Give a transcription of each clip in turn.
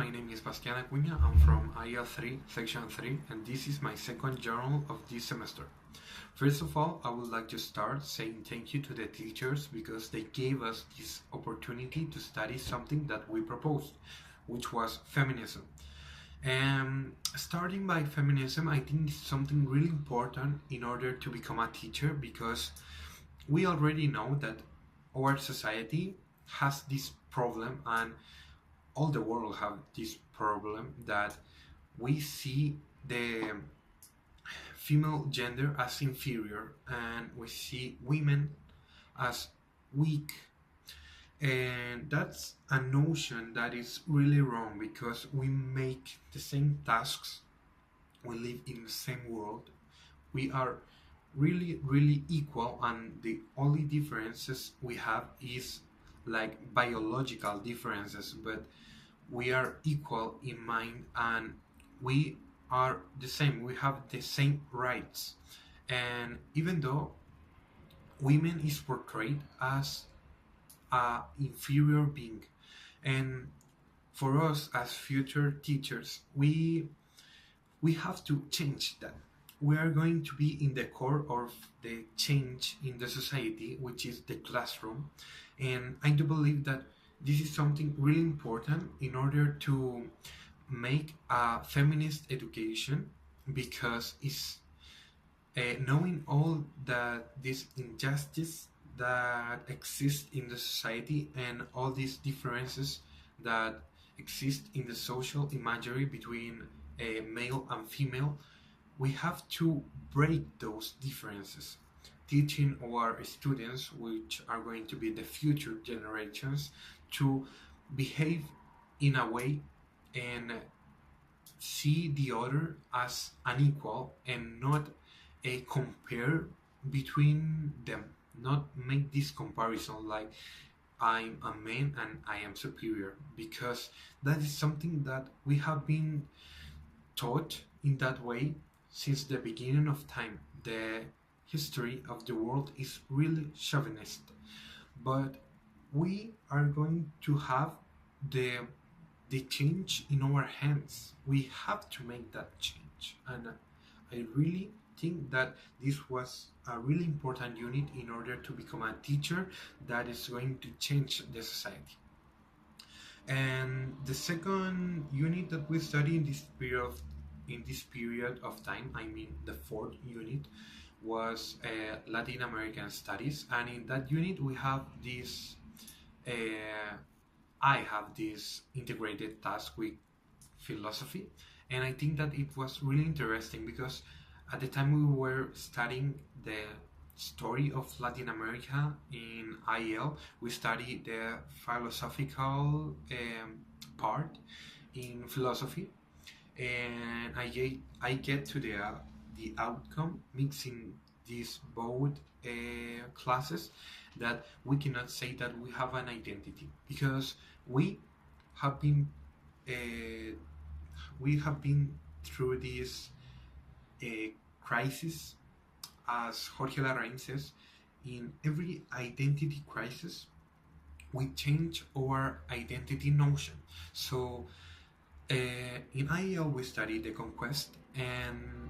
my name is Bastian Acuña. I'm from IEL 3, Section 3, and this is my second journal of this semester. First of all, I would like to start saying thank you to the teachers because they gave us this opportunity to study something that we proposed, which was feminism. And starting by feminism, I think is something really important in order to become a teacher, because we already know that our society has this problem, and all the world have this problem, that we see the female gender as inferior and we see women as weak. And that's a notion that is really wrong, because we make the same tasks, we live in the same world, we are really equal, and the only differences we have is like biological differences, but we are equal in mind and we are the same, we have the same rights. And even though women is portrayed as a inferior being, and for us as future teachers, we have to change that. We are going to be in the core of the change in the society, which is the classroom. And I do believe that this is something really important in order to make a feminist education, because it's knowing all that this injustice that exists in the society and all these differences that exist in the social imagery between male and female. We have to break those differences, teaching our students, which are going to be the future generations, to behave in a way and see the other as an equal and not compare between them, not make this comparison like I'm a man and I am superior, because that is something that we have been taught in that way since the beginning of time. The history of the world is really chauvinist, but we are going to have the change in our hands. We have to make that change, and I really think that this was a really important unit in order to become a teacher that is going to change the society. And the second unit that we study in this period of time, I mean the fourth unit, was Latin American Studies. And in that unit we have this I have this integrated task with philosophy, and I think that it was really interesting because at the time we were studying the story of Latin America in IEL, we studied the philosophical part in philosophy, and I get to the outcome mixing these both classes, that we cannot say that we have an identity, because we have been through this crisis. As Jorge Larraín says, in every identity crisis we change our identity notion. So in IEL we study the conquest, and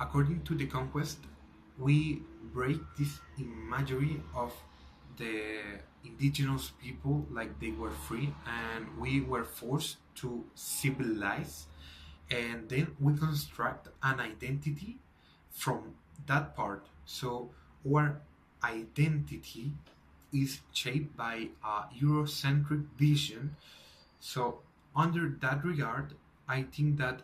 according to the conquest we break this imagery of the indigenous people like they were free and we were forced to civilize, and then we construct an identity from that part. So our identity is shaped by a Eurocentric vision. So under that regard, I think that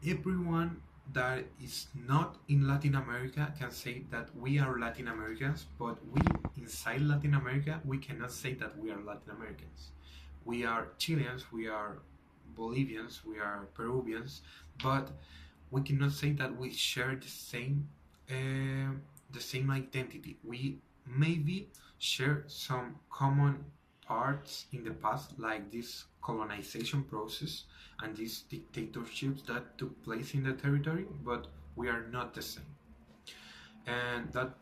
everyone that is not in Latin America can say that we are Latin Americans, but we inside Latin America, we cannot say that we are Latin Americans. We are Chileans, we are Bolivians, we are Peruvians, but we cannot say that we share the same identity. We maybe share some common parts in the past, like this colonization process and these dictatorships that took place in the territory, but we are not the same. And that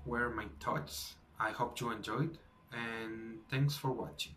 were my thoughts. I hope you enjoyed, and thanks for watching.